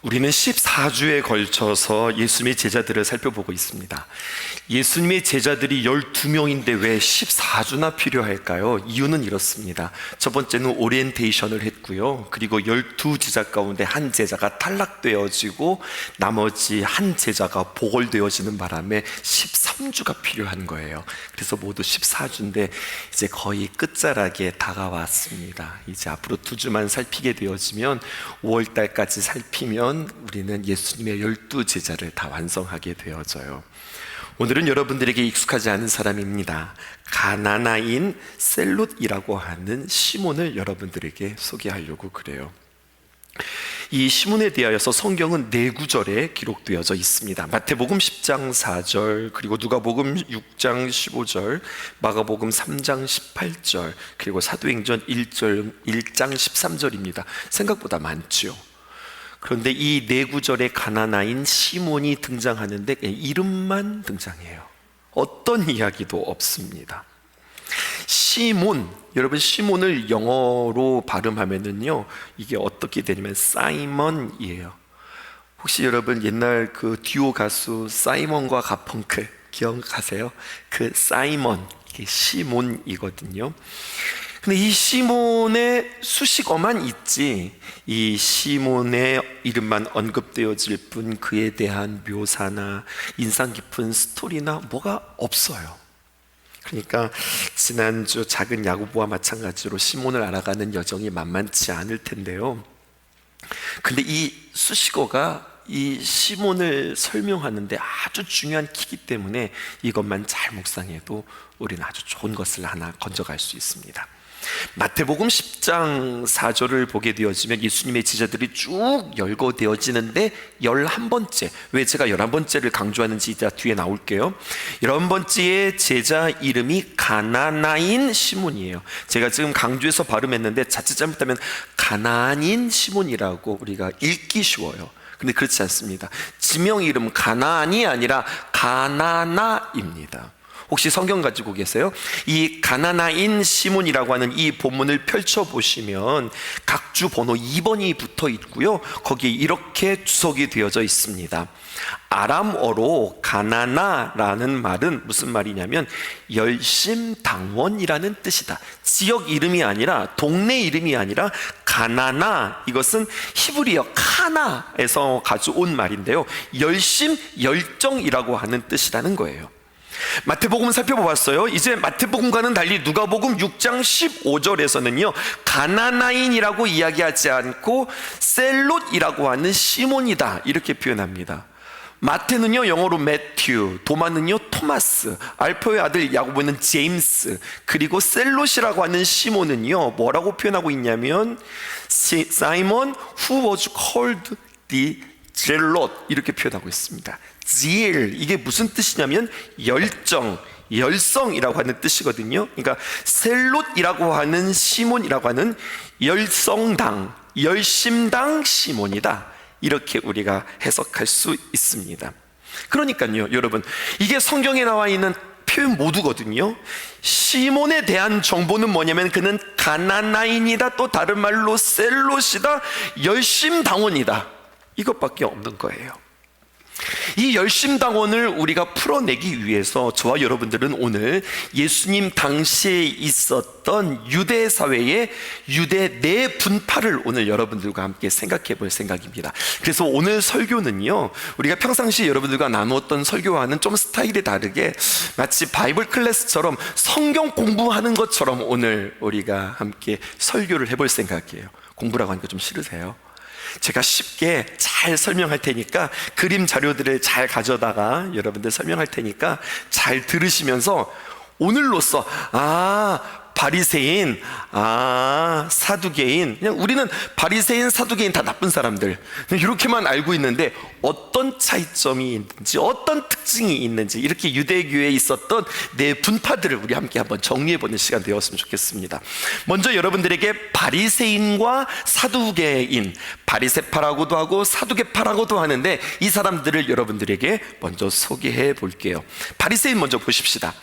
우리는 14주에 걸쳐서 예수님의 제자들을 살펴보고 있습니다. 예수님의 제자들이 12명인데 왜 14주나 필요할까요? 이유는 이렇습니다. 첫 번째는 오리엔테이션을 했고요. 그리고 12제자 가운데 한 제자가 탈락되어지고 나머지 한 제자가 보궐되어지는 바람에 13주가 필요한 거예요. 그래서 모두 14주인데 이제 거의 끝자락에 다가왔습니다. 이제 앞으로 2주만 살피게 되어지면 5월달까지 살피면 우리는 예수님의 12제자를 다 완성하게 되어져요. 오늘은 여러분들에게 익숙하지 않은 사람입니다. 가나나인 셀롯이라고 하는 시몬을 여러분들에게 소개하려고 그래요. 이 시몬에 대하여서 성경은 4구절에 기록되어져 있습니다. 마태복음 10장 4절, 그리고 누가복음 6장 15절, 마가복음 3장 18절, 그리고 사도행전 1장 13절입니다. 생각보다 많죠. 그런데 이 4구절에 가나나인 시몬이 등장하는데 이름만 등장해요. 어떤 이야기도 없습니다. 시몬, 여러분 시몬을 영어로 발음하면은요 이게 어떻게 되냐면 사이먼이에요. 혹시 여러분 옛날 그 듀오 가수 사이먼과 가펑클 기억하세요? 그 사이먼, 이게 시몬이거든요. 근데 이 시몬의 수식어만 있지 이 시몬의 이름만 언급되어질 뿐 그에 대한 묘사나 인상 깊은 스토리나 뭐가 없어요. 그러니까 지난주 작은 야고보와 마찬가지로 시몬을 알아가는 여정이 만만치 않을 텐데요. 근데 이 수식어가 이 시몬을 설명하는데 아주 중요한 키이기 때문에 이것만 잘 묵상해도 우리는 아주 좋은 것을 하나 건져갈 수 있습니다. 마태복음 10장 4절을 보게 되어지면 예수님의 제자들이 쭉 열거되어지는데 11번째, 왜 제가 11번째를 강조하는지 이따 뒤에 나올게요. 11번째의 제자 이름이 가나나인 시몬이에요. 제가 지금 강조해서 발음했는데 자칫 잘못하면 가나안인 시몬이라고 우리가 읽기 쉬워요. 근데 그렇지 않습니다. 지명 이름 가나안이 아니라 가나나입니다. 혹시 성경 가지고 계세요? 이 가나나인 시몬이라고 하는 이 본문을 펼쳐보시면 각주 번호 2번이 붙어 있고요. 거기에 이렇게 주석이 되어져 있습니다. 아람어로 가나나라는 말은 무슨 말이냐면 열심당원이라는 뜻이다. 지역 이름이 아니라 동네 이름이 아니라 가나나, 이것은 히브리어 카나에서 가져온 말인데요, 열심, 열정이라고 하는 뜻이라는 거예요. 마태복음 살펴보았어요. 이제 마태복음과는 달리 누가복음 6장 15절에서는요 가나나인이라고 이야기하지 않고 셀롯이라고 하는 시몬이다 이렇게 표현합니다. 마태는요 영어로 매튜, 도마는요 토마스, 알포의 아들 야고보는 제임스, 그리고 셀롯이라고 하는 시몬은요 뭐라고 표현하고 있냐면 Simon who was called the Zealot 이렇게 표현하고 있습니다. zeal, 이게 무슨 뜻이냐면 열정, 열성이라고 하는 뜻이거든요. 그러니까 셀롯이라고 하는 시몬이라고 하는 열성당, 열심당 시몬이다 이렇게 우리가 해석할 수 있습니다. 그러니까요 여러분, 이게 성경에 나와 있는 표현 모두거든요. 시몬에 대한 정보는 뭐냐면 그는 가나나인이다, 또 다른 말로 셀롯이다, 열심당원이다, 이것밖에 없는 거예요. 이 열심당원을 우리가 풀어내기 위해서 저와 여러분들은 오늘 예수님 당시에 있었던 유대 사회의 유대 네 분파를 오늘 여러분들과 함께 생각해 볼 생각입니다. 그래서 오늘 설교는요 우리가 평상시 여러분들과 나누었던 설교와는 좀 스타일이 다르게 마치 바이블 클래스처럼 성경 공부하는 것처럼 오늘 우리가 함께 설교를 해볼 생각이에요. 공부라고 하니까 좀 싫으세요? 제가 쉽게 잘 설명할 테니까 그림 자료들을 잘 가져다가 여러분들 설명할 테니까 잘 들으시면서 오늘로써 바리새인, 사두개인, 그냥 우리는 바리새인, 사두개인 다 나쁜 사람들 이렇게만 알고 있는데 어떤 차이점이 있는지, 어떤 특징이 있는지, 이렇게 유대교에 있었던 네 분파들을 우리 함께 한번 정리해보는 시간 되었으면 좋겠습니다. 먼저 여러분들에게 바리새인과 사두개인, 바리새파라고도 하고 사두개파라고도 하는데 이 사람들을 여러분들에게 먼저 소개해 볼게요. 바리새인 먼저 보십시다.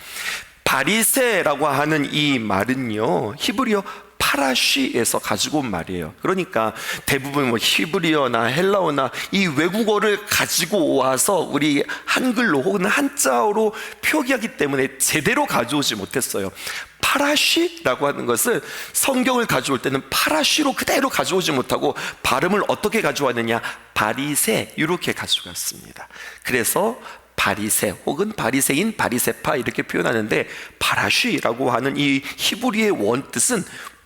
바리새라고 하는 이 말은요 히브리어 파라쉬에서 가지고 온 말이에요. 그러니까 대부분 뭐 히브리어나 헬라어나 이 외국어를 가지고 와서 우리 한글로 혹은 한자어로 표기하기 때문에 제대로 가져오지 못했어요. 파라쉬라고 하는 것은 성경을 가져올 때는 파라쉬로 그대로 가져오지 못하고 발음을 어떻게 가져왔느냐, 바리새 이렇게 가져갔습니다. 그래서 바리새 혹은 바리새인, 바리새파 이렇게 표현하는데, 파라쉬라고 하는 이 히브리의 원뜻은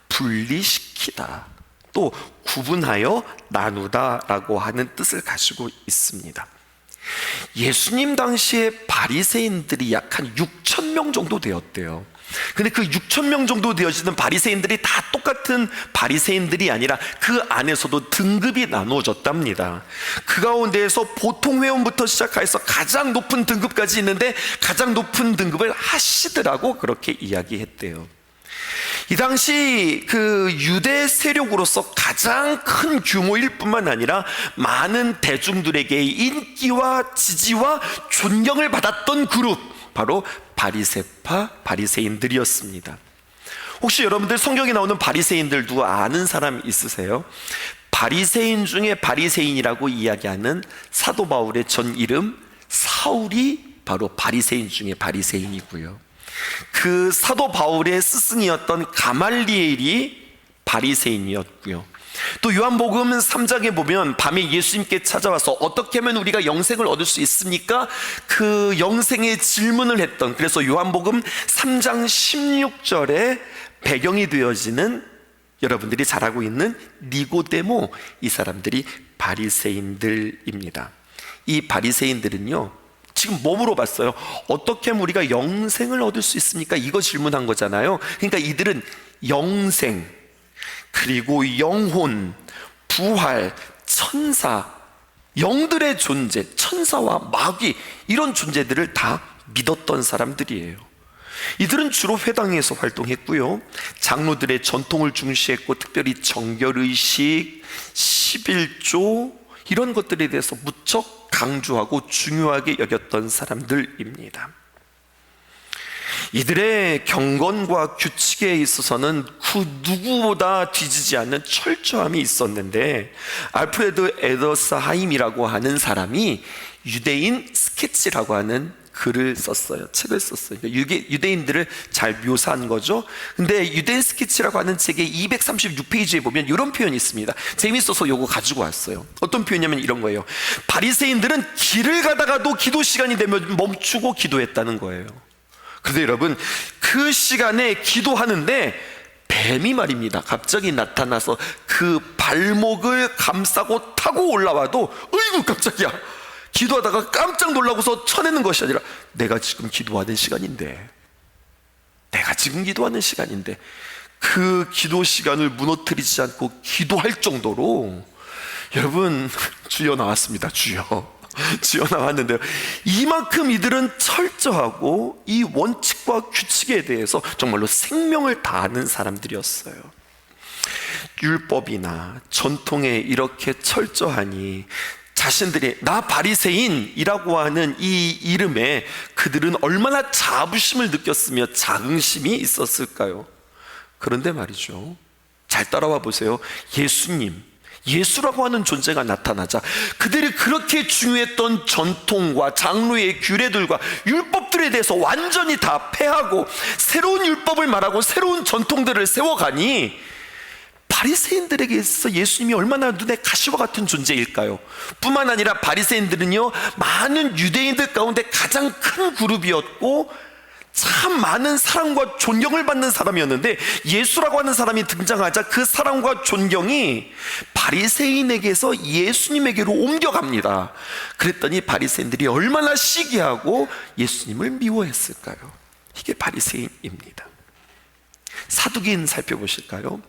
분리시키다, 또 구분하여 나누다 라고 하는 뜻을 가지고 있습니다. 예수님 당시에 바리새인들이 약 한 6천 명 정도 되었대요. 근데 그 6천 명 정도 되어지는 바리새인들이 다 똑같은 바리새인들이 아니라 그 안에서도 등급이 나누어졌답니다. 그 가운데에서 보통 회원부터 시작해서 가장 높은 등급까지 있는데, 가장 높은 등급을 하시드라고 그렇게 이야기했대요. 이 당시 그 유대 세력으로서 가장 큰 규모일 뿐만 아니라 많은 대중들에게 인기와 지지와 존경을 받았던 그룹, 바로 바리새파, 바리새인들이었습니다. 혹시 여러분들 성경에 나오는 바리새인들 누구 아는 사람 있으세요? 바리새인 중에 바리새인이라고 이야기하는 사도 바울의 전 이름 사울이 바로 바리새인 중에 바리새인이고요. 그 사도 바울의 스승이었던 가말리엘이 바리새인이었고요. 또 요한복음 3장에 보면 밤에 예수님께 찾아와서 어떻게 하면 우리가 영생을 얻을 수 있습니까? 그 영생의 질문을 했던, 그래서 요한복음 3장 16절에 배경이 되어지는, 여러분들이 잘 알고 있는 니고데모, 이 사람들이 바리새인들입니다. 이 바리새인들은요, 지금 뭐 물어봤어요? 어떻게 하면 우리가 영생을 얻을 수 있습니까? 이거 질문한 거잖아요. 그러니까 이들은 영생, 그리고 영혼, 부활, 천사, 영들의 존재, 천사와 마귀, 이런 존재들을 다 믿었던 사람들이에요. 이들은 주로 회당에서 활동했고요, 장로들의 전통을 중시했고, 특별히 정결의식, 11조 이런 것들에 대해서 무척 강조하고 중요하게 여겼던 사람들입니다. 이들의 경건과 규칙에 있어서는 그 누구보다 뒤지지 않는 철저함이 있었는데, 알프레드 에더스하임이라고 하는 사람이 유대인 스케치라고 하는 글을 썼어요. 책을 썼어요. 유대인들을 잘 묘사한 거죠. 근데 유대인 스케치라고 하는 책의 236페이지에 보면 이런 표현이 있습니다. 재밌어서 요거 가지고 왔어요. 어떤 표현이냐면 이런 거예요. 바리새인들은 길을 가다가도 기도 시간이 되면 멈추고 기도했다는 거예요. 그런데 여러분, 그 시간에 기도하는데 뱀이 말입니다, 갑자기 나타나서 그 발목을 감싸고 타고 올라와도 어이구 깜짝이야, 기도하다가 깜짝 놀라고서 쳐내는 것이 아니라, 내가 지금 기도하는 시간인데, 그 기도 시간을 무너뜨리지 않고 기도할 정도로, 여러분, 주여 나왔습니다. 주여 나왔는데요, 이만큼 이들은 철저하고 이 원칙과 규칙에 대해서 정말로 생명을 다하는 사람들이었어요. 율법이나 전통에 이렇게 철저하니 자신들이 나 바리새인이라고 하는 이 이름에 그들은 얼마나 자부심을 느꼈으며 자긍심이 있었을까요? 그런데 말이죠, 잘 따라와 보세요. 예수라고 하는 존재가 나타나자 그들이 그렇게 중요했던 전통과 장로의 규례들과 율법들에 대해서 완전히 다 폐하고 새로운 율법을 말하고 새로운 전통들을 세워가니, 바리새인들에게 있어서 예수님이 얼마나 눈에 가시와 같은 존재일까요? 뿐만 아니라 바리새인들은요, 많은 유대인들 가운데 가장 큰 그룹이었고 참 많은 사랑과 존경을 받는 사람이었는데, 예수라고 하는 사람이 등장하자 그 사랑과 존경이 바리새인에게서 예수님에게로 옮겨갑니다. 그랬더니 바리새인들이 얼마나 시기하고 예수님을 미워했을까요? 이게 바리새인입니다. 사두개인 살펴보실까요?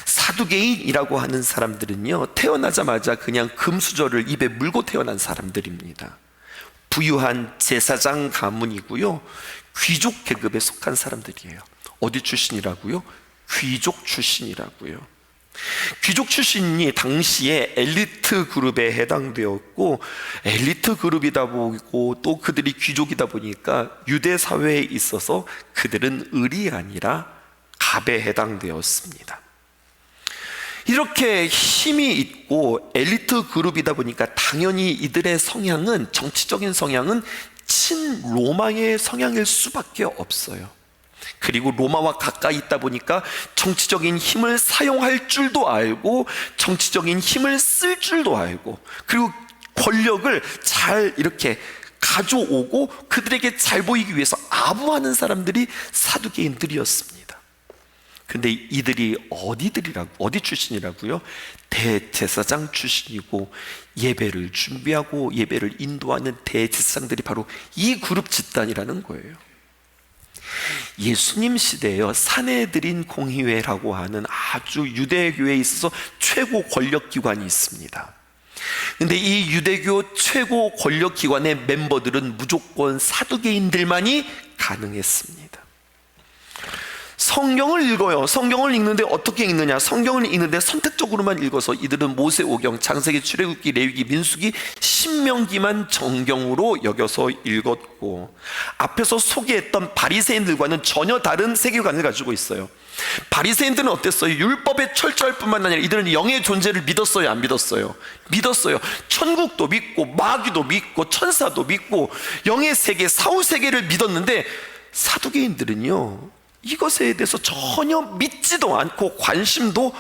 사두개인이라고 하는 사람들은요, 태어나자마자 그냥 금수저를 입에 물고 태어난 사람들입니다. 부유한 제사장 가문이고요, 귀족 계급에 속한 사람들이에요. 어디 출신이라고요? 귀족 출신이라고요. 귀족 출신이 당시에 엘리트 그룹에 해당되었고, 엘리트 그룹이다 보고 또 그들이 귀족이다 보니까 유대 사회에 있어서 그들은 을이 아니라 갑에 해당되었습니다. 이렇게 힘이 있고 엘리트 그룹이다 보니까 당연히 이들의 성향은, 정치적인 성향은 친로마의 성향일 수밖에 없어요. 그리고 로마와 가까이 있다 보니까 정치적인 힘을 사용할 줄도 알고 정치적인 힘을 쓸 줄도 알고, 그리고 권력을 잘 이렇게 가져오고 그들에게 잘 보이기 위해서 아부하는 사람들이 사두개인들이었습니다. 근데 이들이 어디 출신이라고요? 대제사장 출신이고, 예배를 준비하고 예배를 인도하는 대제사장들이 바로 이 그룹 집단이라는 거예요. 예수님 시대에요, 사내들인 공의회라고 하는 아주 유대교에 있어서 최고 권력기관이 있습니다. 근데 이 유대교 최고 권력기관의 멤버들은 무조건 사두개인들만이 가능했습니다. 성경을 읽어요. 성경을 읽는데 어떻게 읽느냐? 성경을 읽는데 선택적으로만 읽어서 이들은 모세오경, 창세기, 출애굽기, 레위기, 민수기, 신명기만 정경으로 여겨서 읽었고, 앞에서 소개했던 바리새인들과는 전혀 다른 세계관을 가지고 있어요. 바리새인들은 어땠어요? 율법의 철저할 뿐만 아니라 이들은 영의 존재를 믿었어요, 안 믿었어요? 믿었어요. 천국도 믿고 마귀도 믿고 천사도 믿고 영의 세계, 사후 세계를 믿었는데, 사두개인들은요, 이것에 대해서 전혀 믿지도 않고 관심도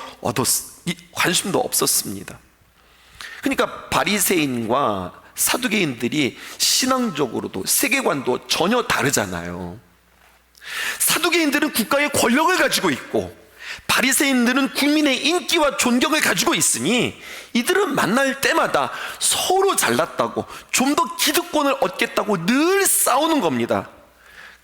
없었습니다. 그러니까 바리새인과 사두개인들이 신앙적으로도 세계관도 전혀 다르잖아요. 사두개인들은 국가의 권력을 가지고 있고 바리새인들은 국민의 인기와 존경을 가지고 있으니 이들은 만날 때마다 서로 잘났다고, 좀 더 기득권을 얻겠다고 늘 싸우는 겁니다.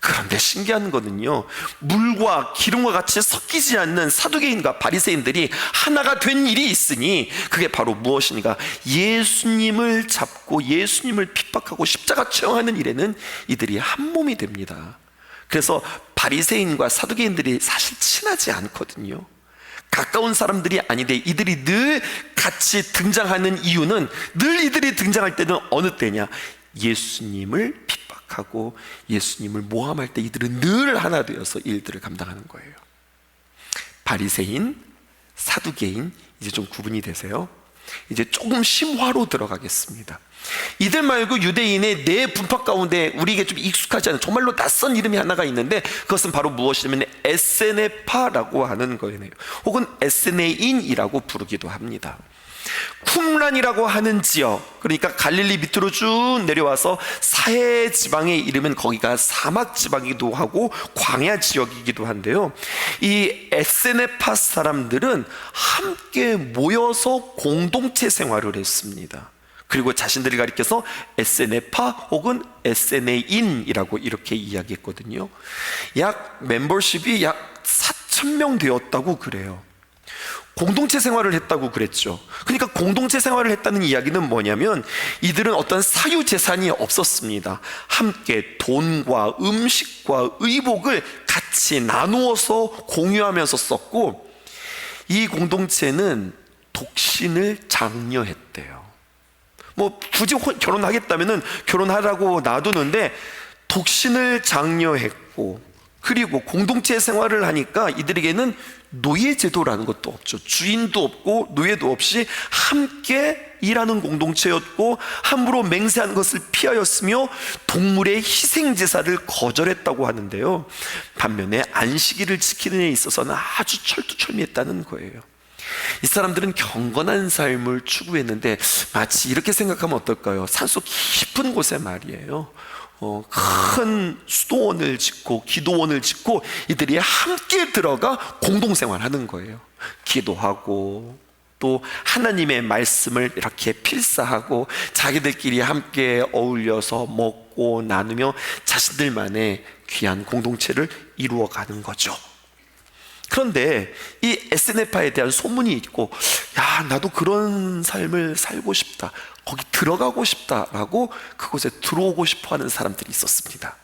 그런데 신기한 거는요, 물과 기름과 같이 섞이지 않는 사두개인과 바리새인들이 하나가 된 일이 있으니 그게 바로 무엇이니까, 예수님을 잡고 예수님을 핍박하고 십자가 처형하는 일에는 이들이 한 몸이 됩니다. 그래서 바리새인과 사두개인들이 사실 친하지 않거든요. 가까운 사람들이 아닌데 이들이 늘 같이 등장하는 이유는, 늘 이들이 등장할 때는 어느 때냐? 예수님을 핍박하고 예수님을 모함할 때 이들은 늘 하나 되어서 일들을 감당하는 거예요. 바리새인, 사두개인, 이제 좀 구분이 되세요? 이제 조금 심화로 들어가겠습니다. 이들 말고 유대인의 네 분파 가운데 우리에게 좀 익숙하지 않은 정말로 낯선 이름이 하나가 있는데, 그것은 바로 무엇이냐면 에세네파라고 하는 거예요. 혹은 에세네인이라고 부르기도 합니다. 쿰란이라고 하는 지역, 그러니까 갈릴리 밑으로 쭉 내려와서 사해 지방에 이르면 거기가 사막 지방이기도 하고 광야 지역이기도 한데요, 이 에세네파 사람들은 함께 모여서 공동체 생활을 했습니다. 그리고 자신들이 가리켜서 에세네파 혹은 에세네인이라고 이렇게 이야기했거든요. 멤버십이 약 4,000명 되었다고 그래요. 공동체 생활을 했다고 그랬죠. 그러니까 공동체 생활을 했다는 이야기는 뭐냐면, 이들은 어떤 사유 재산이 없었습니다. 함께 돈과 음식과 의복을 같이 나누어서 공유하면서 썼고, 이 공동체는 독신을 장려했대요. 굳이 결혼하겠다면은 결혼하라고 놔두는데 독신을 장려했고, 그리고 공동체 생활을 하니까 이들에게는 노예제도라는 것도 없죠. 주인도 없고 노예도 없이 함께 일하는 공동체였고, 함부로 맹세하는 것을 피하였으며 동물의 희생제사를 거절했다고 하는데요, 반면에 안식일을 지키는 데 있어서는 아주 철두철미했다는 거예요. 이 사람들은 경건한 삶을 추구했는데, 마치 이렇게 생각하면 어떨까요? 산속 깊은 곳에 말이에요, 큰 수도원을 짓고 기도원을 짓고 이들이 함께 들어가 공동생활하는 거예요. 기도하고 또 하나님의 말씀을 이렇게 필사하고 자기들끼리 함께 어울려서 먹고 나누며 자신들만의 귀한 공동체를 이루어가는 거죠. 그런데 이 에세네파에 대한 소문이 있고, 나도 그런 삶을 살고 싶다, 거기 들어가고 싶다라고 그곳에 들어오고 싶어 하는 사람들이 있었습니다.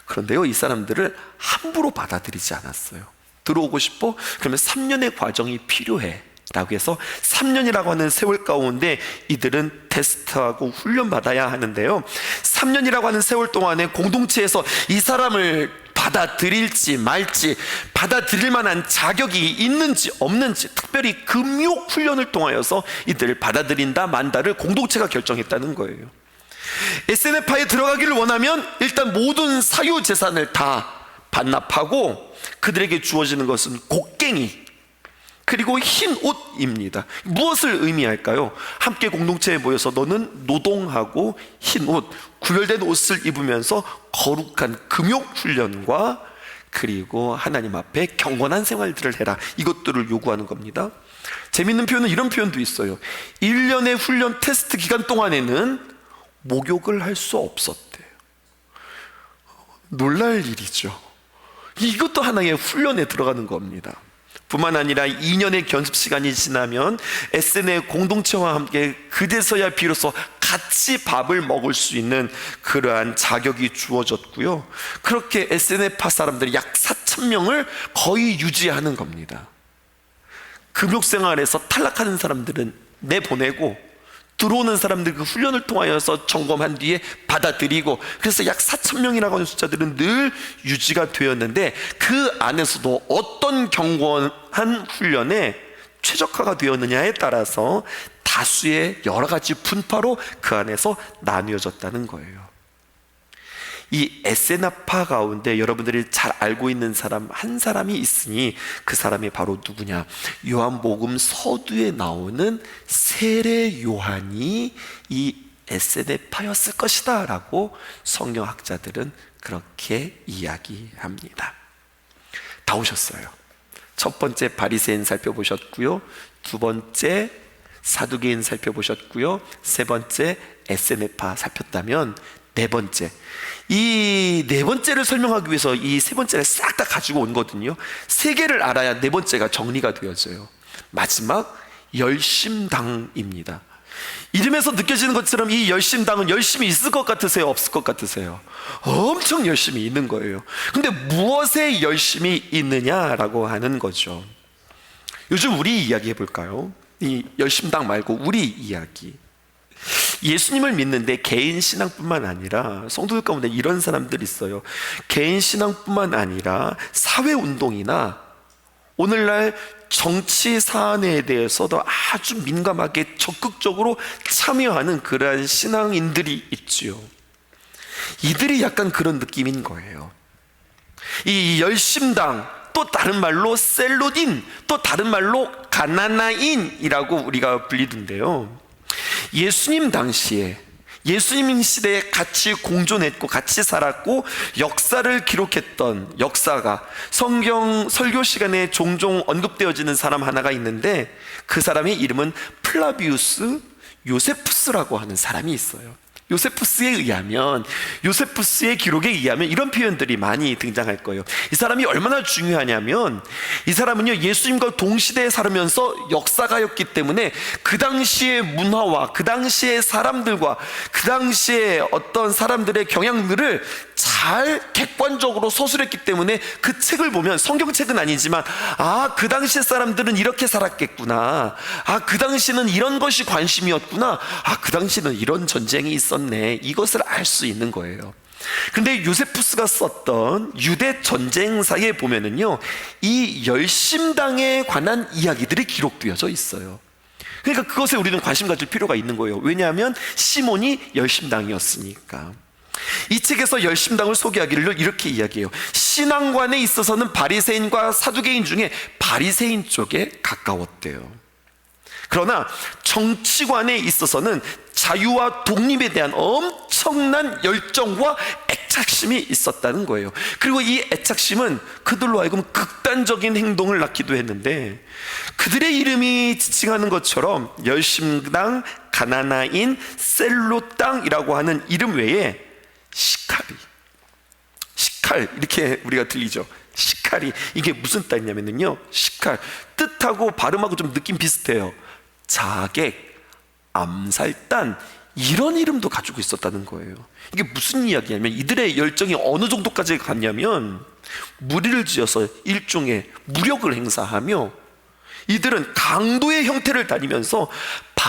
그런데요, 이 사람들을 함부로 받아들이지 않았어요. 들어오고 싶어? 그러면 3년의 과정이 필요해 라고 해서 3년이라고 하는 세월 가운데 이들은 테스트하고 훈련받아야 하는데요, 3년이라고 하는 세월 동안에 공동체에서 이 사람을 받아들일지 말지, 받아들일 만한 자격이 있는지 없는지, 특별히 금욕 훈련을 통하여서 이들을 받아들인다 만다를 공동체가 결정했다는 거예요. SNF파에 들어가기를 원하면 일단 모든 사유 재산을 다 반납하고 그들에게 주어지는 것은 곡괭이 그리고 흰 옷입니다. 무엇을 의미할까요? 함께 공동체에 모여서 너는 노동하고 흰 옷, 구별된 옷을 입으면서 거룩한 금욕 훈련과 그리고 하나님 앞에 경건한 생활들을 해라, 이것들을 요구하는 겁니다. 재밌는 표현은 이런 표현도 있어요. 1년의 훈련 테스트 기간 동안에는 목욕을 할 수 없었대요. 놀랄 일이죠. 이것도 하나의 훈련에 들어가는 겁니다. 뿐만 아니라 2년의 견습 시간이 지나면 SN의 공동체와 함께 그제서야 비로소 같이 밥을 먹을 수 있는 그러한 자격이 주어졌고요. 그렇게 SN파 사람들이 약 4,000명을 거의 유지하는 겁니다. 금욕생활에서 탈락하는 사람들은 내보내고 들어오는 사람들 그 훈련을 통하여서 점검한 뒤에 받아들이고, 그래서 약 4,000명이라고 하는 숫자들은 늘 유지가 되었는데, 그 안에서도 어떤 경건한 훈련에 최적화가 되었느냐에 따라서 다수의 여러 가지 분파로 그 안에서 나뉘어졌다는 거예요. 이 SN파 가운데 여러분들이 잘 알고 있는 사람 한 사람이 있으니 그 사람이 바로 누구냐? 요한복음 서두에 나오는 세례 요한이 이 SN파였을 것이다 라고 성경학자들은 그렇게 이야기합니다. 다 오셨어요. 첫 번째 바리새인 살펴보셨고요, 두 번째 사두개인 살펴보셨고요, 세 번째 SN파 살폈다면, 네 번째, 이 네 번째를 설명하기 위해서 이 세 번째를 싹 다 가지고 온 거거든요. 세 개를 알아야 네 번째가 정리가 되어져요. 마지막 열심당입니다. 이름에서 느껴지는 것처럼 이 열심당은 열심히 있을 것 같으세요? 없을 것 같으세요? 엄청 열심히 있는 거예요. 근데 무엇에 열심히 있느냐라고 하는 거죠. 요즘 우리 이야기 해볼까요? 이 열심당 말고 우리 이야기. 예수님을 믿는데 개인 신앙뿐만 아니라 성도들 가운데 이런 사람들이 있어요. 개인 신앙뿐만 아니라 사회운동이나 오늘날 정치 사안에 대해서도 아주 민감하게 적극적으로 참여하는 그러한 신앙인들이 있지요. 이들이 약간 그런 느낌인 거예요. 이 열심당, 또 다른 말로 셀로딘, 또 다른 말로 가나나인이라고 우리가 불리던데요, 예수님 당시에, 예수님 시대에 같이 공존했고 같이 살았고 역사를 기록했던 역사가 성경 설교 시간에 종종 언급되어지는 사람 하나가 있는데, 그 사람의 이름은 플라비우스 요세푸스라고 하는 사람이 있어요. 요세푸스에 의하면, 요세푸스의 기록에 의하면 이런 표현들이 많이 등장할 거예요. 이 사람이 얼마나 중요하냐면, 이 사람은요 예수님과 동시대에 살으면서 역사가였기 때문에 그 당시의 문화와 그 당시의 사람들과 그 당시의 어떤 사람들의 경향들을 잘 객관적으로 서술했기 때문에 그 책을 보면, 성경책은 아니지만, 아, 그 당시 사람들은 이렇게 살았겠구나, 아, 그 당시는 이런 것이 관심이었구나, 아, 그 당시는 이런 전쟁이 있었네, 이것을 알 수 있는 거예요. 근데 요세푸스가 썼던 유대 전쟁사에 보면은요 이 열심당에 관한 이야기들이 기록되어져 있어요. 그러니까 그것에 우리는 관심 가질 필요가 있는 거예요. 왜냐하면 시몬이 열심당이었으니까. 이 책에서 열심당을 소개하기를 이렇게 이야기해요. 신앙관에 있어서는 바리새인과 사두개인 중에 바리새인 쪽에 가까웠대요. 그러나 정치관에 있어서는 자유와 독립에 대한 엄청난 열정과 애착심이 있었다는 거예요. 그리고 이 애착심은 그들로 하여금 극단적인 행동을 낳기도 했는데, 그들의 이름이 지칭하는 것처럼 열심당, 가나나인, 셀로땅이라고 하는 이름 외에 시칼, 이렇게 우리가 들리죠. 시칼이, 이게 무슨 뜻이냐면요, 시칼, 뜻하고 발음하고 좀 느낌 비슷해요. 자객, 암살단, 이런 이름도 가지고 있었다는 거예요. 이게 무슨 이야기냐면, 이들의 열정이 어느 정도까지 갔냐면 무리를 지어서 일종의 무력을 행사하며 이들은 강도의 형태를 다니면서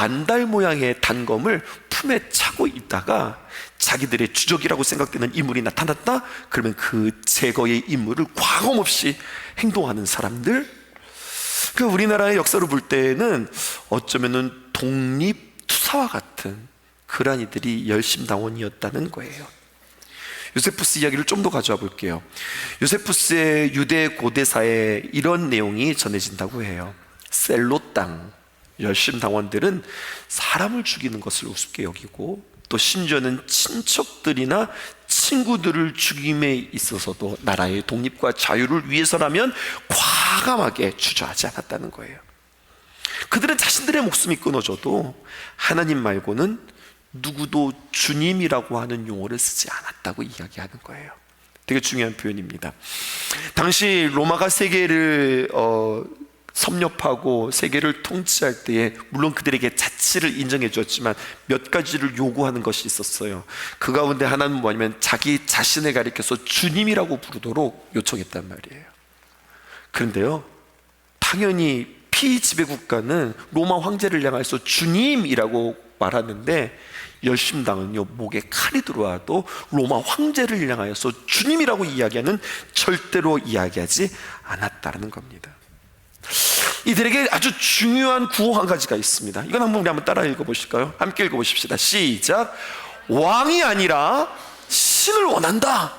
반달 모양의 단검을 품에 차고 있다가 자기들의 주적이라고 생각되는 인물이 나타났다? 그러면 그 제거의 임무를 과감없이 행동하는 사람들, 그 우리나라의 역사로 볼 때는 어쩌면은 독립투사와 같은 그러한 이들이 열심당원이었다는 거예요. 요세푸스 이야기를 좀 더 가져와 볼게요. 요세푸스의 유대 고대사에 이런 내용이 전해진다고 해요. 셀로 땅 열심당원들은 사람을 죽이는 것을 우습게 여기고, 또 심지어는 친척들이나 친구들을 죽임에 있어서도 나라의 독립과 자유를 위해서라면 과감하게 주저하지 않았다는 거예요. 그들은 자신들의 목숨이 끊어져도 하나님 말고는 누구도 주님이라고 하는 용어를 쓰지 않았다고 이야기하는 거예요. 되게 중요한 표현입니다. 당시 로마가 세계를 섭렵하고 세계를 통치할 때에 물론 그들에게 자치를 인정해 주었지만 몇 가지를 요구하는 것이 있었어요. 그 가운데 하나는 뭐냐면 자기 자신을 가리켜서 주님이라고 부르도록 요청했단 말이에요. 그런데요, 당연히 피지배국가는 로마 황제를 향해서 주님이라고 말하는데, 열심당은요, 목에 칼이 들어와도 로마 황제를 향하여서 주님이라고 이야기하는 절대로 이야기하지 않았다는 겁니다. 이들에게 아주 중요한 구호 한 가지가 있습니다. 이건 우리 한번 따라 읽어보실까요? 함께 읽어보십시다. 시작. 왕이 아니라 신을 원한다.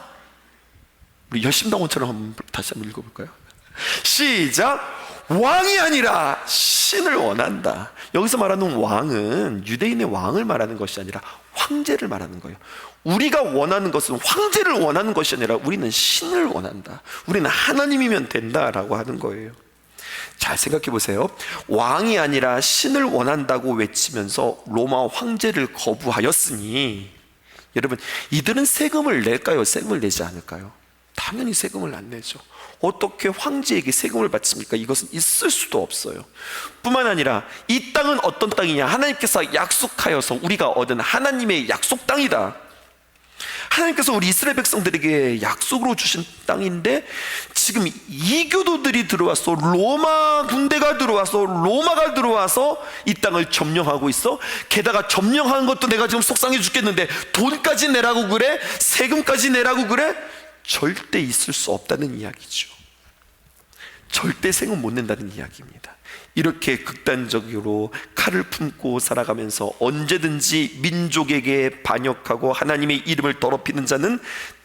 우리 열심당원처럼 다시 한번 읽어볼까요? 시작. 왕이 아니라 신을 원한다. 여기서 말하는 왕은 유대인의 왕을 말하는 것이 아니라 황제를 말하는 거예요. 우리가 원하는 것은 황제를 원하는 것이 아니라 우리는 신을 원한다. 우리는 하나님이면 된다라고 하는 거예요. 잘 생각해 보세요. 왕이 아니라 신을 원한다고 외치면서 로마 황제를 거부하였으니, 여러분, 이들은 세금을 낼까요? 세금을 내지 않을까요? 당연히 세금을 안 내죠. 어떻게 황제에게 세금을 바칩니까? 이것은 있을 수도 없어요. 뿐만 아니라 이 땅은 어떤 땅이냐? 하나님께서 약속하여서 우리가 얻은 하나님의 약속 땅이다. 하나님께서 우리 이스라엘 백성들에게 약속으로 주신 땅인데, 지금 이교도들이 들어와서, 로마 군대가 들어와서, 로마가 들어와서 이 땅을 점령하고 있어. 게다가 점령하는 것도 내가 지금 속상해 죽겠는데 돈까지 내라고 그래? 세금까지 내라고 그래? 절대 있을 수 없다는 이야기죠. 절대 세금 못 낸다는 이야기입니다. 이렇게 극단적으로 칼을 품고 살아가면서 언제든지 민족에게 반역하고 하나님의 이름을 더럽히는 자는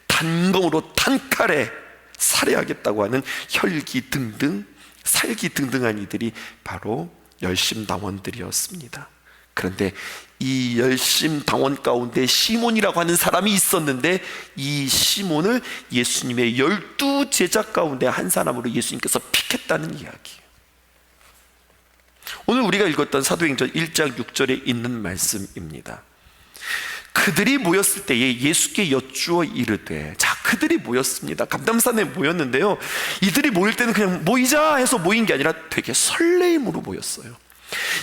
단검으로 단칼에 살해하겠다고 하는 혈기등등 살기등등한 이들이 바로 열심당원들이었습니다. 그런데 이 열심당원 가운데 시몬이라고 하는 사람이 있었는데, 이 시몬을 예수님의 12 제자 가운데 한 사람으로 예수님께서 픽했다는 이야기예요. 오늘 우리가 읽었던 사도행전 1장 6절에 있는 말씀입니다. 그들이 모였을 때에 예수께 여쭈어 이르되, 자, 그들이 모였습니다. 감람산에 모였는데요, 이들이 모일 때는 그냥 모이자 해서 모인 게 아니라 되게 설레임으로 모였어요.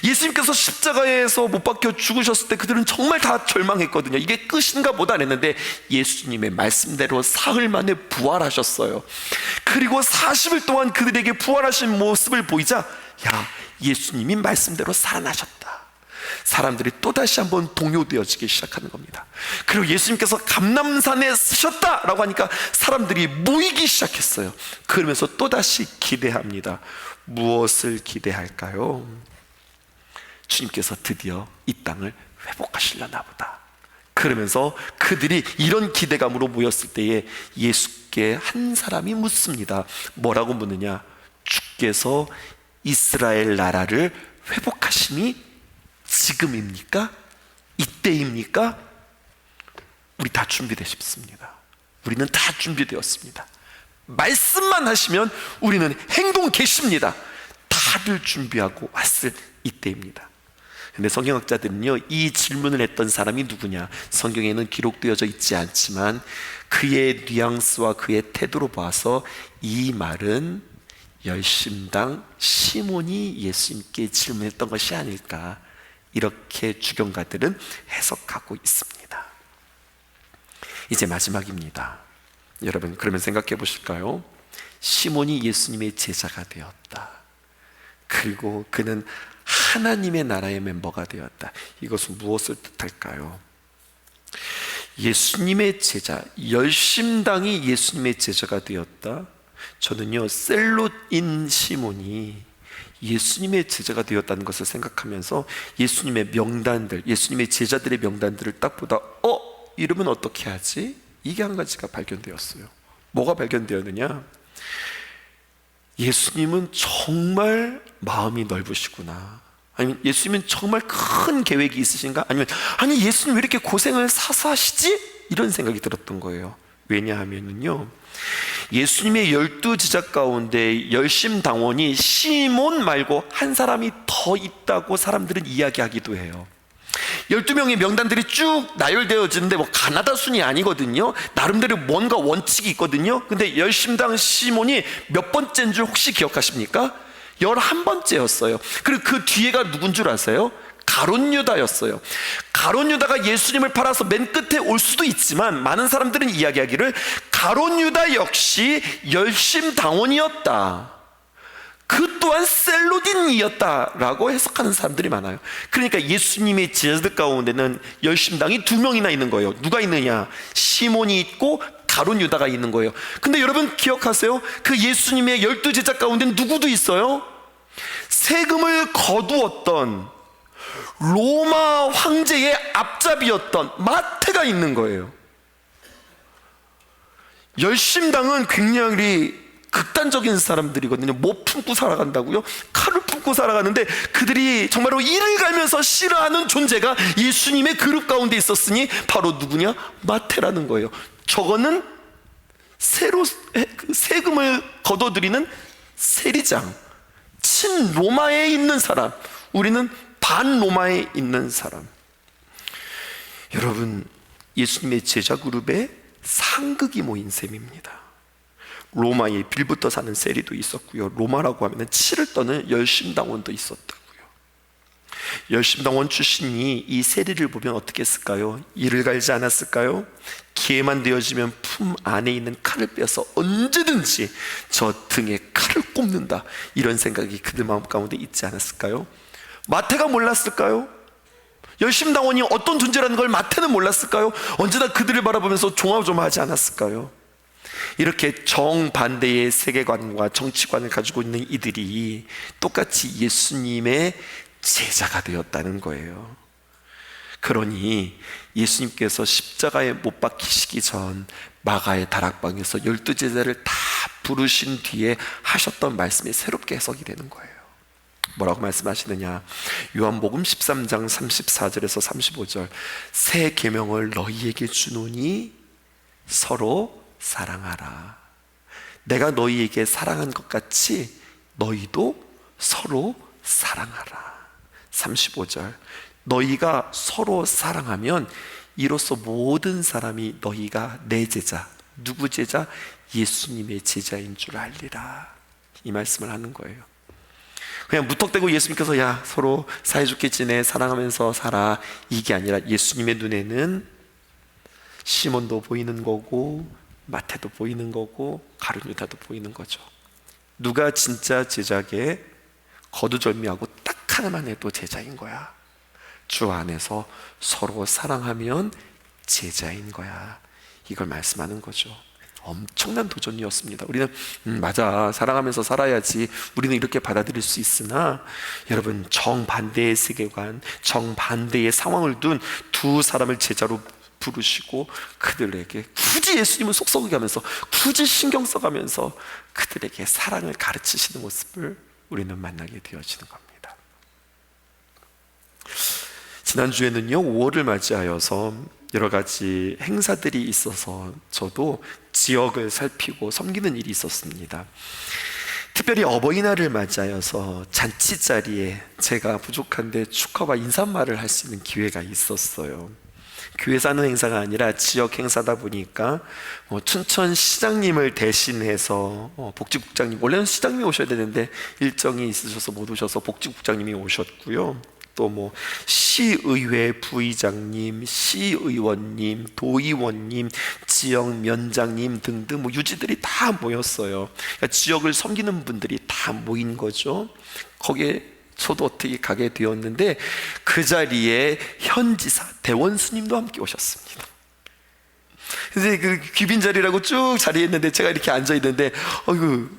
예수님께서 십자가에서 못 박혀 죽으셨을 때 그들은 정말 다 절망했거든요. 이게 끝인가 보다 했는데 예수님의 말씀대로 사흘 만에 부활하셨어요. 그리고 40일 동안 그들에게 부활하신 모습을 보이자, 야, 예수님이 말씀대로 살아나셨다. 사람들이 또다시 한번 동요되어지기 시작하는 겁니다. 그리고 예수님께서 감람산에 쓰셨다라고 하니까 사람들이 모이기 시작했어요. 그러면서 또다시 기대합니다. 무엇을 기대할까요? 주님께서 드디어 이 땅을 회복하시려나 보다. 그러면서 그들이 이런 기대감으로 모였을 때에 예수께 한 사람이 묻습니다. 뭐라고 묻느냐? 주께서 이스라엘 나라를 회복하심이 지금입니까? 이때입니까? 우리 다 준비되십습니다. 우리는 다 준비되었습니다. 말씀만 하시면 우리는 행동 계십니다. 다들 준비하고 왔을 이때입니다. 근데 성경학자들은요, 이 질문을 했던 사람이 누구냐? 성경에는 기록되어져 있지 않지만 그의 뉘앙스와 그의 태도로 봐서 이 말은 열심당 시몬이 예수님께 질문했던 것이 아닐까, 이렇게 주경가들은 해석하고 있습니다. 이제 마지막입니다. 여러분, 그러면 생각해 보실까요? 시몬이 예수님의 제자가 되었다. 그리고 그는 하나님의 나라의 멤버가 되었다. 이것은 무엇을 뜻할까요? 예수님의 제자, 열심당이 예수님의 제자가 되었다. 저는요, 셀롯인 시몬이 예수님의 제자가 되었다는 것을 생각하면서 예수님의 명단들, 예수님의 제자들의 명단들을 딱 보다 이러면 어떻게 하지? 이게 한 가지가 발견되었어요. 뭐가 발견되었느냐? 예수님은 정말 마음이 넓으시구나. 아니면 예수님은 정말 큰 계획이 있으신가? 아니면 아니 예수님 왜 이렇게 고생을 사서 하시지? 이런 생각이 들었던 거예요. 왜냐하면요, 예수님의 12제자 가운데 열심당원이 시몬 말고 한 사람이 더 있다고 사람들은 이야기하기도 해요. 12명의 명단들이 쭉 나열되어지는데 가나다 순이 아니거든요. 나름대로 뭔가 원칙이 있거든요. 근데 열심당 시몬이 몇 번째인 줄 혹시 기억하십니까? 11번째였어요. 그리고 그 뒤에가 누군 줄 아세요? 가룟 유다였어요. 가룟 유다가 예수님을 팔아서 맨 끝에 올 수도 있지만 많은 사람들은 이야기하기를 가룟 유다 역시 열심당원이었다, 그 또한 셀로딘이었다라고 해석하는 사람들이 많아요. 그러니까 예수님의 제자들 가운데는 열심당이 2명이나 있는 거예요. 누가 있느냐? 시몬이 있고 가룟 유다가 있는 거예요. 근데 여러분 기억하세요? 그 예수님의 12제자 가운데 누구도 있어요? 세금을 거두었던 로마 황제의 앞잡이였던 마태가 있는 거예요. 열심당은 굉장히 극단적인 사람들이거든요. 뭐 품고 살아간다고요? 칼을 품고 살아가는데 그들이 정말로 이를 갈면서 싫어하는 존재가 예수님의 그룹 가운데 있었으니 바로 누구냐? 마태라는 거예요. 저거는 세금을 거둬들이는 세리장, 친로마에 있는 사람, 우리는 반로마에 있는 사람. 여러분, 예수님의 제자 그룹에 상극이 모인 셈입니다. 로마에 빌붙어 사는 세리도 있었고요, 로마라고 하면 치를 떠는 열심당원도 있었다고요. 열심당원 출신이 이 세리를 보면 어떻게 했을까요? 이를 갈지 않았을까요? 기회만 되어지면 품 안에 있는 칼을 빼서 언제든지 저 등에 칼을 꼽는다, 이런 생각이 그들 마음 가운데 있지 않았을까요? 마태가 몰랐을까요? 열심당원이 어떤 존재라는 걸 마태는 몰랐을까요? 언제나 그들을 바라보면서 조마조마하지 않았을까요? 이렇게 정반대의 세계관과 정치관을 가지고 있는 이들이 똑같이 예수님의 제자가 되었다는 거예요. 그러니 예수님께서 십자가에 못 박히시기 전 마가의 다락방에서 12제자를 다 부르신 뒤에 하셨던 말씀이 새롭게 해석이 되는 거예요. 뭐라고 말씀하시느냐? 요한복음 13장 34절에서 35절, 새 계명을 너희에게 주노니 서로 사랑하라. 내가 너희에게 사랑한 것 같이 너희도 서로 사랑하라. 35절, 너희가 서로 사랑하면 이로써 모든 사람이 너희가 내 제자, 누구 제자? 예수님의 제자인 줄 알리라. 이 말씀을 하는 거예요. 그냥 무턱대고 예수님께서 야 서로 사이좋게 지내, 사랑하면서 살아, 이게 아니라 예수님의 눈에는 시몬도 보이는 거고 마태도 보이는 거고 가룟 유다도 보이는 거죠. 누가 진짜 제자게? 거두절미하고 딱 하나만 해도 제자인 거야. 주 안에서 서로 사랑하면 제자인 거야. 이걸 말씀하는 거죠. 엄청난 도전이었습니다. 우리는 맞아, 사랑하면서 살아야지, 우리는 이렇게 받아들일 수 있으나, 여러분, 정반대의 세계관, 정반대의 상황을 둔 두 사람을 제자로 부르시고 그들에게 굳이 예수님을 속썩이게 하면서, 굳이 신경 써가면서 그들에게 사랑을 가르치시는 모습을 우리는 만나게 되어지는 겁니다. 지난주에는요 5월을 맞이하여서 여러 가지 행사들이 있어서 저도 지역을 살피고 섬기는 일이 있었습니다. 특별히 어버이날을 맞이하여서 잔치 자리에 제가 부족한데 축하와 인사말을 할 수 있는 기회가 있었어요. 교회에서 하는 행사가 아니라 지역 행사다 보니까 춘천 시장님을 대신해서 복지국장님, 원래는 시장님이 오셔야 되는데 일정이 있으셔서 못 오셔서 복지국장님이 오셨고요. 또 시의회 부의장님, 시의원님, 도의원님, 지역면장님 등등 유지들이 다 모였어요. 그러니까 지역을 섬기는 분들이 다 모인 거죠. 거기에 저도 어떻게 가게 되었는데 그 자리에 현지사 대원 스님도 함께 오셨습니다. 이제 그 귀빈 자리라고 쭉 자리했는데 제가 이렇게 앉아 있는데 어이구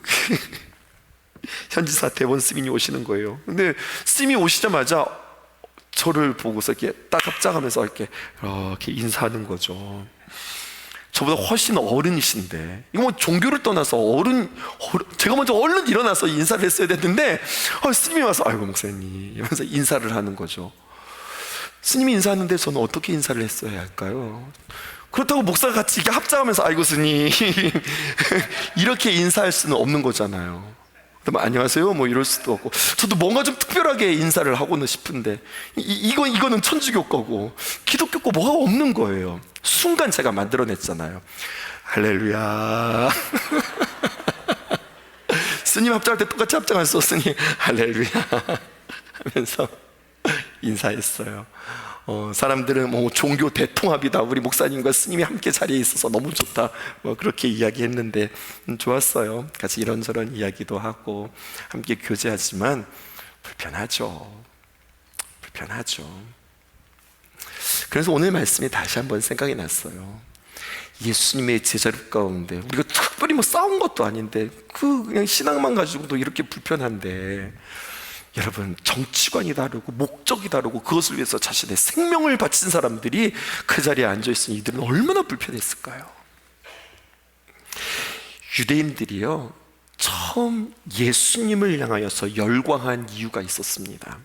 현지사 대원 스님이 오시는 거예요. 근데 스님이 오시자마자 저를 보고서 이렇게 딱 합장하면서 이렇게 인사하는 거죠. 저보다 훨씬 어른이신데, 이거 뭐 종교를 떠나서 제가 먼저 얼른 일어나서 인사를 했어야 됐는데 스님이 와서 아이고 목사님 이러면서 인사를 하는 거죠. 스님이 인사하는데 저는 어떻게 인사를 했어야 할까요? 그렇다고 목사가 같이 이렇게 합장하면서 아이고 스님 이렇게 인사할 수는 없는 거잖아요. 안녕하세요 뭐 이럴 수도 없고, 저도 뭔가 좀 특별하게 인사를 하고는 싶은데 이거는 천주교 거고 기독교 거 뭐가 없는 거예요. 순간 제가 만들어냈잖아요. 할렐루야. 스님 합장할 때 똑같이 합장했어. 스님 할렐루야 하면서 인사했어요. 사람들은 뭐 종교 대통합이다, 우리 목사님과 스님이 함께 자리에 있어서 너무 좋다, 뭐 그렇게 이야기했는데 좋았어요. 같이 이런저런 이야기도 하고 함께 교제하지만 불편하죠. 그래서 오늘 말씀이 다시 한번 생각이 났어요. 예수님의 제자들 가운데 우리가 특별히 뭐 싸운 것도 아닌데 그냥 신앙만 가지고도 이렇게 불편한데, 여러분 정치관이 다르고 목적이 다르고 그것을 위해서 자신의 생명을 바친 사람들이 그 자리에 앉아있으니 이들은 얼마나 불편했을까요? 유대인들이요 처음 예수님을 향하여서 열광한 이유가 있었습니다.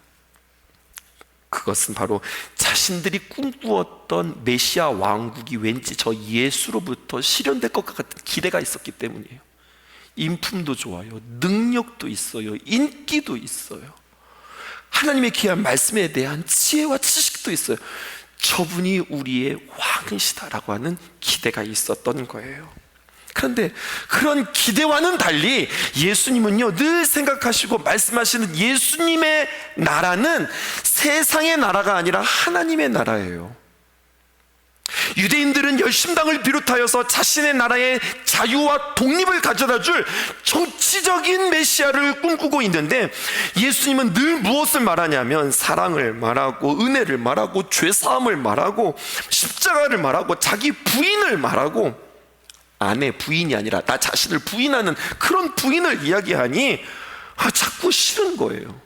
그것은 바로 자신들이 꿈꾸었던 메시아 왕국이 왠지 저 예수로부터 실현될 것 같은 기대가 있었기 때문이에요. 인품도 좋아요, 능력도 있어요, 인기도 있어요, 하나님의 귀한 말씀에 대한 지혜와 지식도 있어요. 저분이 우리의 왕이시다라고 하는 기대가 있었던 거예요. 그런데 그런 기대와는 달리 예수님은요 늘 생각하시고 말씀하시는 예수님의 나라는 세상의 나라가 아니라 하나님의 나라예요. 유대인들은 열심당을 비롯하여서 자신의 나라의 자유와 독립을 가져다 줄 정치적인 메시아를 꿈꾸고 있는데, 예수님은 늘 무엇을 말하냐면 사랑을 말하고 은혜를 말하고 죄사함을 말하고 십자가를 말하고 자기 부인을 말하고, 아내 부인이 아니라 나 자신을 부인하는 그런 부인을 이야기하니 자꾸 싫은 거예요.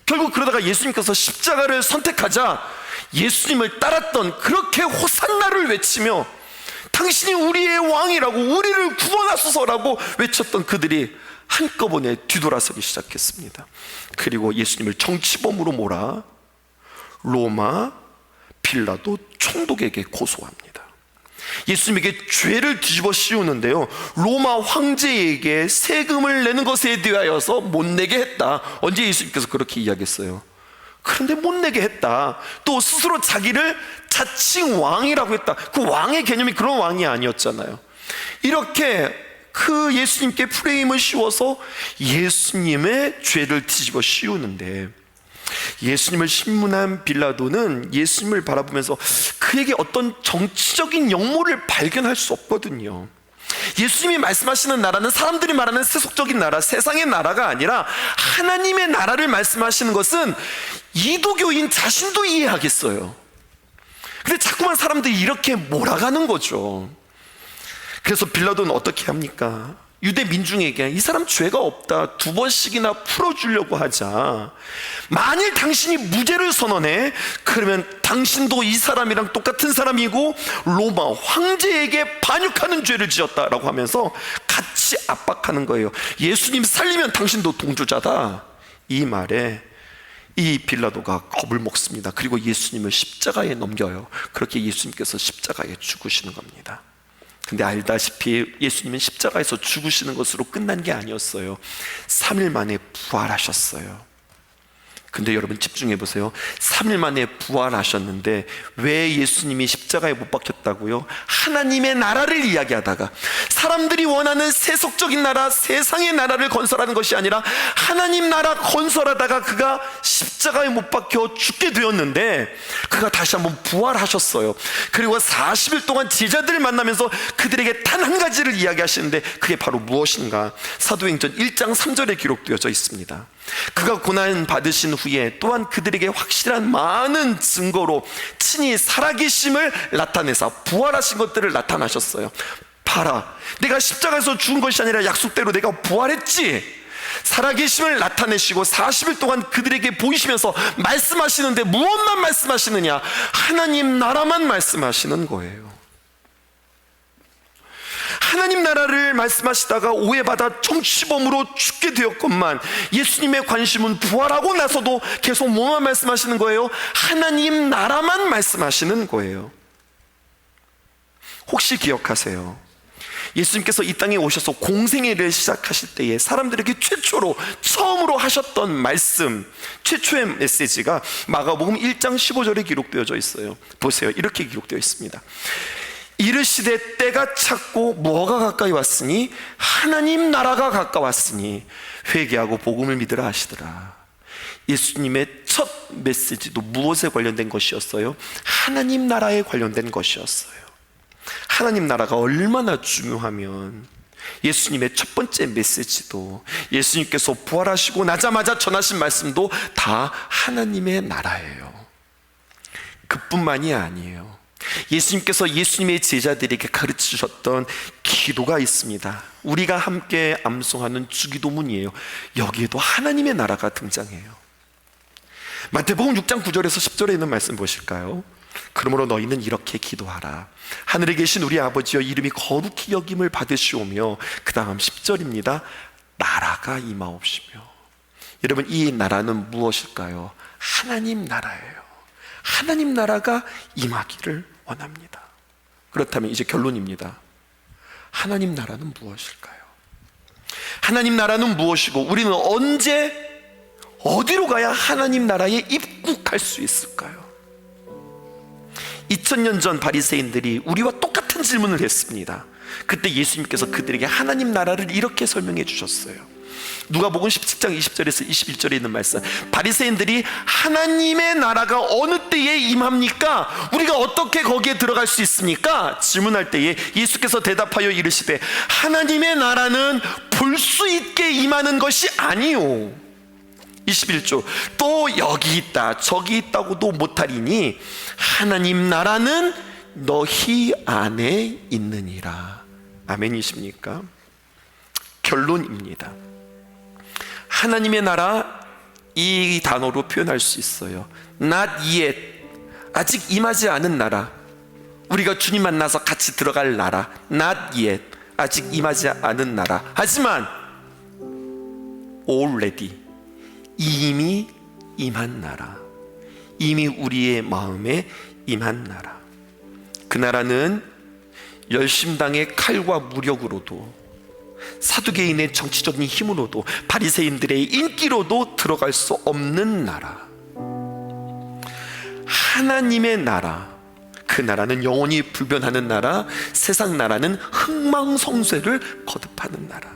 결국 그러다가 예수님께서 십자가를 선택하자 예수님을 따랐던, 그렇게 호산나를 외치며 당신이 우리의 왕이라고, 우리를 구원하소서라고 외쳤던 그들이 한꺼번에 뒤돌아서기 시작했습니다. 그리고 예수님을 정치범으로 몰아 로마 빌라도 총독에게 고소합니다. 예수님에게 죄를 뒤집어 씌우는데요, 로마 황제에게 세금을 내는 것에 대하여서 못 내게 했다. 언제 예수님께서 그렇게 이야기했어요? 그런데 못 내게 했다. 또 스스로 자기를 자칭 왕이라고 했다. 그 왕의 개념이 그런 왕이 아니었잖아요. 이렇게 그 예수님께 프레임을 씌워서 예수님의 죄를 뒤집어 씌우는데, 예수님을 신문한 빌라도는 예수님을 바라보면서 그에게 어떤 정치적인 역모를 발견할 수 없거든요. 예수님이 말씀하시는 나라는 사람들이 말하는 세속적인 나라, 세상의 나라가 아니라 하나님의 나라를 말씀하시는 것은 이도교인 자신도 이해하겠어요. 근데 자꾸만 사람들이 이렇게 몰아가는 거죠. 그래서 빌라도는 어떻게 합니까? 유대 민중에게 이 사람 죄가 없다 2번씩이나 풀어주려고 하자. 만일 당신이 무죄를 선언해, 그러면 당신도 이 사람이랑 똑같은 사람이고 로마 황제에게 반역하는 죄를 지었다라고 하면서 같이 압박하는 거예요. 예수님 살리면 당신도 동조자다. 이 말에 이 빌라도가 겁을 먹습니다. 그리고 예수님을 십자가에 넘겨요. 그렇게 예수님께서 십자가에 죽으시는 겁니다. 근데 알다시피 예수님은 십자가에서 죽으시는 것으로 끝난 게 아니었어요. 3일 만에 부활하셨어요. 근데 여러분 집중해 보세요. 3일 만에 부활하셨는데 왜 예수님이 십자가에 못 박혔다고요? 하나님의 나라를 이야기하다가, 사람들이 원하는 세속적인 나라, 세상의 나라를 건설하는 것이 아니라 하나님 나라 건설하다가 그가 십자가에 못 박혀 죽게 되었는데, 그가 다시 한번 부활하셨어요. 그리고 40일 동안 제자들을 만나면서 그들에게 단 한 가지를 이야기하시는데, 그게 바로 무엇인가? 사도행전 1장 3절에 기록되어져 있습니다. 그가 고난 받으신 후에 또한 그들에게 확실한 많은 증거로 친히 살아계심을 나타내사 부활하신 것들을 나타나셨어요. 봐라, 내가 십자가에서 죽은 것이 아니라 약속대로 내가 부활했지. 살아계심을 나타내시고 40일 동안 그들에게 보이시면서 말씀하시는데 무엇만 말씀하시느냐? 하나님 나라만 말씀하시는 거예요. 하나님 나라를 말씀하시다가 오해받아 정치범으로 죽게 되었건만 예수님의 관심은 부활하고 나서도 계속 뭐만 말씀하시는 거예요? 하나님 나라만 말씀하시는 거예요. 혹시 기억하세요? 예수님께서 이 땅에 오셔서 공생애를 시작하실 때에 사람들에게 처음으로 하셨던 말씀, 최초의 메시지가 마가복음 1장 15절에 기록되어져 있어요. 보세요, 이렇게 기록되어 있습니다. 이르시되 때가 찼고 뭐가 가까이 왔으니 하나님 나라가 가까웠으니 회개하고 복음을 믿으라 하시더라. 예수님의 첫 메시지도 무엇에 관련된 것이었어요? 하나님 나라에 관련된 것이었어요. 하나님 나라가 얼마나 중요하면 예수님의 첫 번째 메시지도, 예수님께서 부활하시고 나자마자 전하신 말씀도 다 하나님의 나라예요. 그뿐만이 아니에요. 예수님께서 예수님의 제자들에게 가르치셨던 기도가 있습니다. 우리가 함께 암송하는 주기도문이에요. 여기에도 하나님의 나라가 등장해요. 마태복음 6장 9절에서 10절에 있는 말씀 보실까요? 그러므로 너희는 이렇게 기도하라. 하늘에 계신 우리 아버지여, 이름이 거룩히 여김을 받으시오며, 그 다음 10절입니다. 나라가 임하옵시며. 여러분, 이 나라는 무엇일까요? 하나님 나라예요. 하나님 나라가 임하기를 원합니다. 그렇다면 이제 결론입니다. 하나님 나라는 무엇일까요? 하나님 나라는 무엇이고 우리는 언제 어디로 가야 하나님 나라에 입국할 수 있을까요? 2000년 전 바리새인들이 우리와 똑같은 질문을 했습니다. 그때 예수님께서 그들에게 하나님 나라를 이렇게 설명해 주셨어요. 누가복음 17장 20절에서 21절에 있는 말씀, 바리새인들이 하나님의 나라가 어느 때에 임합니까? 우리가 어떻게 거기에 들어갈 수 있습니까? 질문할 때에 예수께서 대답하여 이르시되 하나님의 나라는 볼 수 있게 임하는 것이 아니요, 21조, 또 여기 있다 저기 있다고도 못하리니 하나님 나라는 너희 안에 있느니라. 아멘이십니까? 결론입니다. 하나님의 나라, 이 단어로 표현할 수 있어요. Not yet, 아직 임하지 않은 나라, 우리가 주님 만나서 같이 들어갈 나라. Not yet, 아직 임하지 않은 나라. 하지만 already, 이미 임한 나라, 이미 우리의 마음에 임한 나라. 그 나라는 열심당의 칼과 무력으로도, 사두개인의 정치적인 힘으로도, 바리새인들의 인기로도 들어갈 수 없는 나라, 하나님의 나라. 그 나라는 영원히 불변하는 나라, 세상 나라는 흥망성쇠를 거듭하는 나라.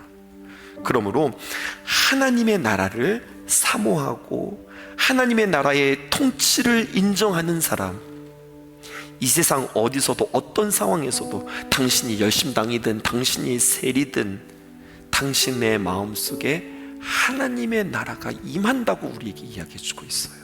그러므로 하나님의 나라를 사모하고 하나님의 나라의 통치를 인정하는 사람, 이 세상 어디서도 어떤 상황에서도 당신이 열심당이든 당신이 세리든 당신의 마음속에 하나님의 나라가 임한다고 우리에게 이야기해 주고 있어요.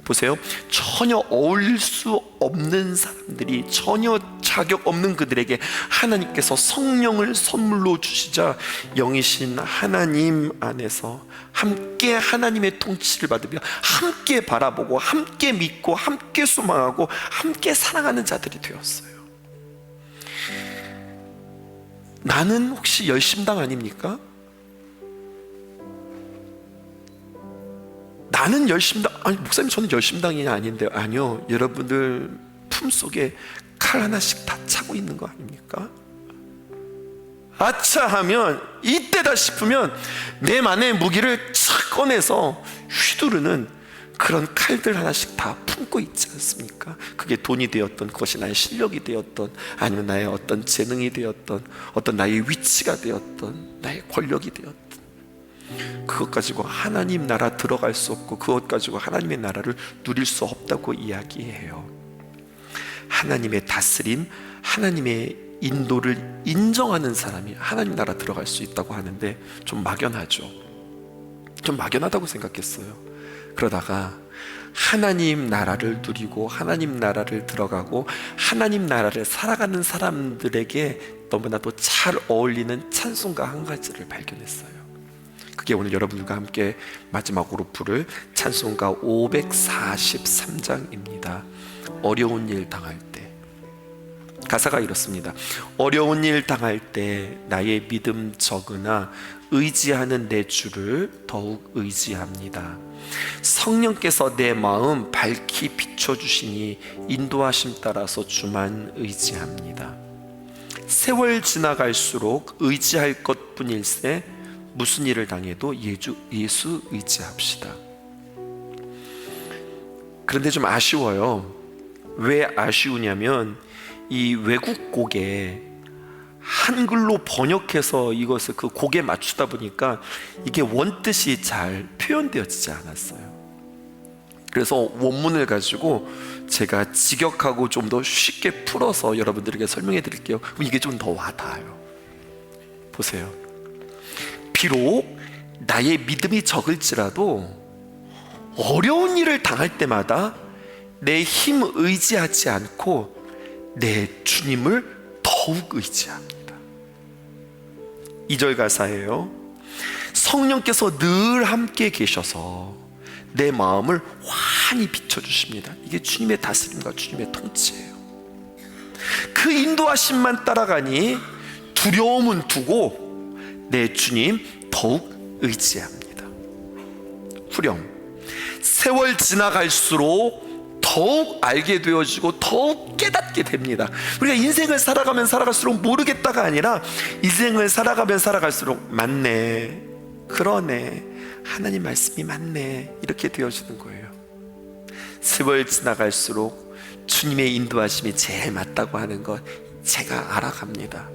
보세요, 전혀 어울릴 수 없는 사람들이, 전혀 자격 없는 그들에게 하나님께서 성령을 선물로 주시자 영이신 하나님 안에서 함께 하나님의 통치를 받으며 함께 바라보고 함께 믿고 함께 소망하고 함께 사랑하는 자들이 되었어요. 나는 혹시 열심당 아닙니까? 나는 열심당, 아니 목사님 저는 열심당이 아닌데요. 아니요, 여러분들 품속에 칼 하나씩 다 차고 있는 거 아닙니까? 아차 하면, 이때다 싶으면 내 만의 무기를 착 꺼내서 휘두르는 그런 칼들 하나씩 다 품고 있지 않습니까? 그게 돈이 되었던, 그것이 나의 실력이 되었던, 아니면 나의 어떤 재능이 되었던, 어떤 나의 위치가 되었던, 나의 권력이 되었던, 그것 가지고 하나님 나라 들어갈 수 없고 그것 가지고 하나님의 나라를 누릴 수 없다고 이야기해요. 하나님의 다스림, 하나님의 인도를 인정하는 사람이 하나님 나라 들어갈 수 있다고 하는데 좀 막연하죠. 좀 막연하다고 생각했어요. 그러다가 하나님 나라를 누리고 하나님 나라를 들어가고 하나님 나라를 살아가는 사람들에게 너무나도 잘 어울리는 찬송가 한 가지를 발견했어요. 그게 오늘 여러분들과 함께 마지막으로 부를 찬송가 543장입니다. 어려운 일 당할 때. 가사가 이렇습니다. 어려운 일 당할 때 나의 믿음 적으나 의지하는 내 주를 더욱 의지합니다. 성령께서 내 마음 밝히 비춰주시니 인도하심 따라서 주만 의지합니다. 세월 지나갈수록 의지할 것뿐일세 무슨 일을 당해도 예수 의지합시다. 그런데 좀 아쉬워요. 왜 아쉬우냐면 이 외국 곡에 한글로 번역해서 이것을 그 곡에 맞추다 보니까 이게 원뜻이 잘 표현되어지지 않았어요. 그래서 원문을 가지고 제가 직역하고 좀 더 쉽게 풀어서 여러분들에게 설명해 드릴게요. 그럼 이게 좀 더 와닿아요. 보세요. 비록 나의 믿음이 적을지라도 어려운 일을 당할 때마다 내 힘 의지하지 않고 내 주님을 더욱 의지합니다. 2절 가사예요. 성령께서 늘 함께 계셔서 내 마음을 환히 비춰주십니다. 이게 주님의 다스림과 주님의 통치예요. 그 인도하심만 따라가니 두려움은 두고 내 주님 더욱 의지합니다. 후렴. 세월 지나갈수록 더욱 알게 되어지고 더욱 깨닫게 됩니다. 우리가 인생을 살아가면 살아갈수록 모르겠다가 아니라 인생을 살아가면 살아갈수록 맞네, 그러네, 하나님 말씀이 맞네, 이렇게 되어지는 거예요. 세월 지나갈수록 주님의 인도하심이 제일 맞다고 하는 것 제가 알아갑니다.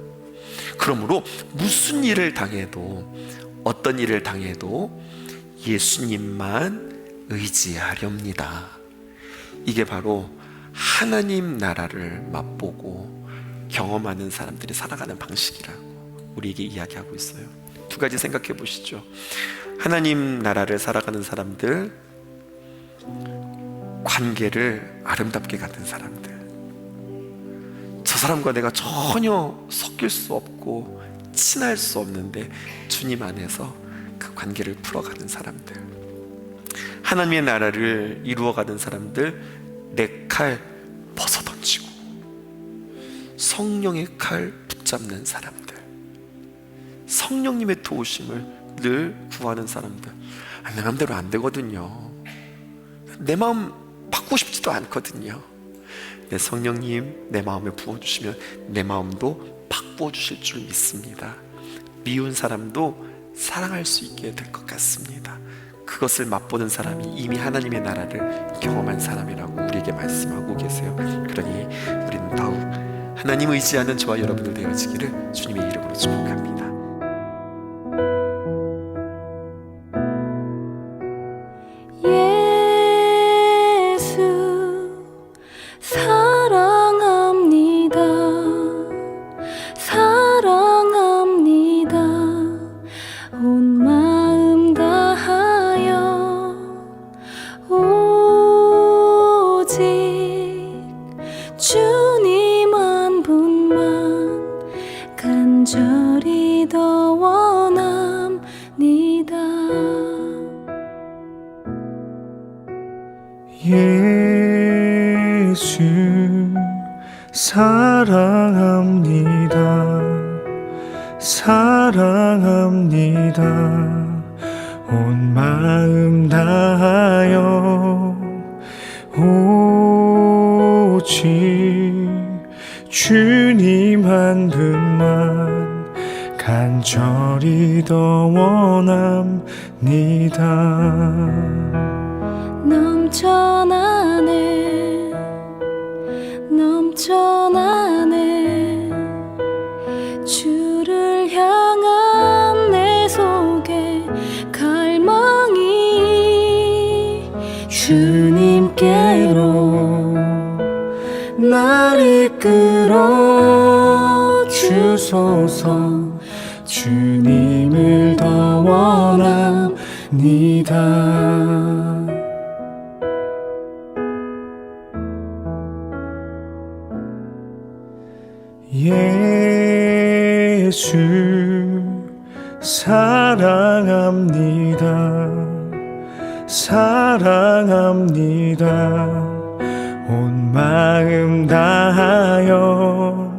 그러므로 무슨 일을 당해도 어떤 일을 당해도 예수님만 의지하렵니다. 이게 바로 하나님 나라를 맛보고 경험하는 사람들이 살아가는 방식이라고 우리에게 이야기하고 있어요. 두 가지 생각해 보시죠. 하나님 나라를 살아가는 사람들, 관계를 아름답게 갖는 사람들. 저 사람과 내가 전혀 섞일 수 없고 친할 수 없는데 주님 안에서 그 관계를 풀어가는 사람들. 하나님의 나라를 이루어가는 사람들, 내 칼 벗어던지고 성령의 칼 붙잡는 사람들, 성령님의 도우심을 늘 구하는 사람들. 내 마음대로 안 되거든요. 내 마음 바꾸고 싶지도 않거든요. 내 성령님 내 마음에 부어주시면 내 마음도 바꾸어 주실 줄 믿습니다. 미운 사람도 사랑할 수 있게 될 것 같습니다. 그것을 맛보는 사람이 이미 하나님의 나라를 경험한 사람이라고 우리에게 말씀하고 계세요. 그러니 우리는 더욱 하나님 의지하는 저와 여러분들 되어지기를 주님의 이름으로 축복합니다. 예수 사랑합니다. 사랑합니다. 온 마음 다하여 오직 주님 한 분만 간절히 더 원합니다. 예수 사랑합니다. 사랑합니다. 온 마음 다하여 오직 주님 한 분만 간절히 더 원합니다. 넘쳐나네 넘쳐나네 주를 향한 내 속에 갈망이 주님께로 날 이끌어 주소서. 주님을 더 원합니다. 예수 사랑합니다. 사랑합니다. 온 마음 다하여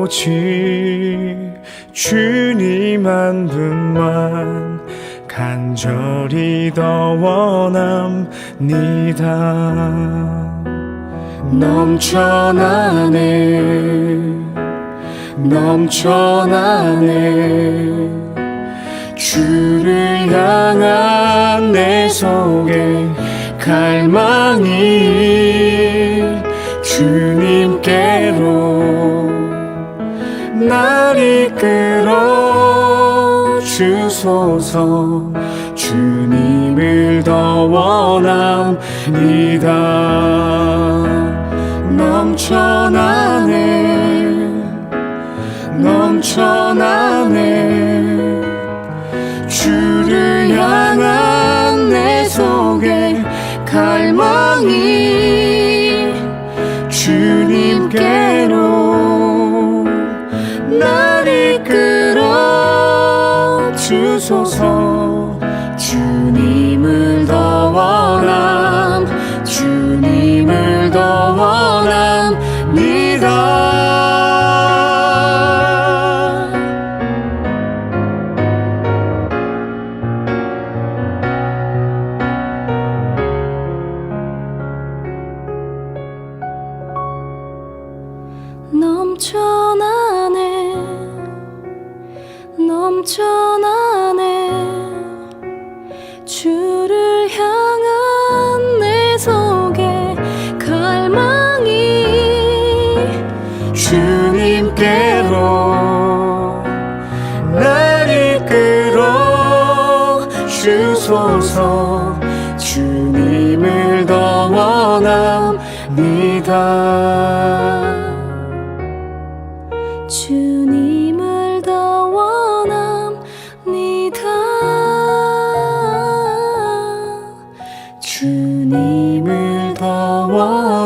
오직 주님 한 분만 간절히 더 원합니다. 넘쳐나네 주를 향한 내 속에 갈망이 주님께로 날 이끌어 주소서. 주님을 더 원합니다. 넘쳐나네 주를 향한 내 속에 갈망이 주님께로 날 이끌어 주소서. 주님을 더 원함, 주님을 더 원합니다. 넘쳐나네 주를 향한 내 속에 갈망이 주님께로 날 이끌어 주소서. 주님을 더 원합니다. 주님을 더 원합니다. 주님을 더 원합니다.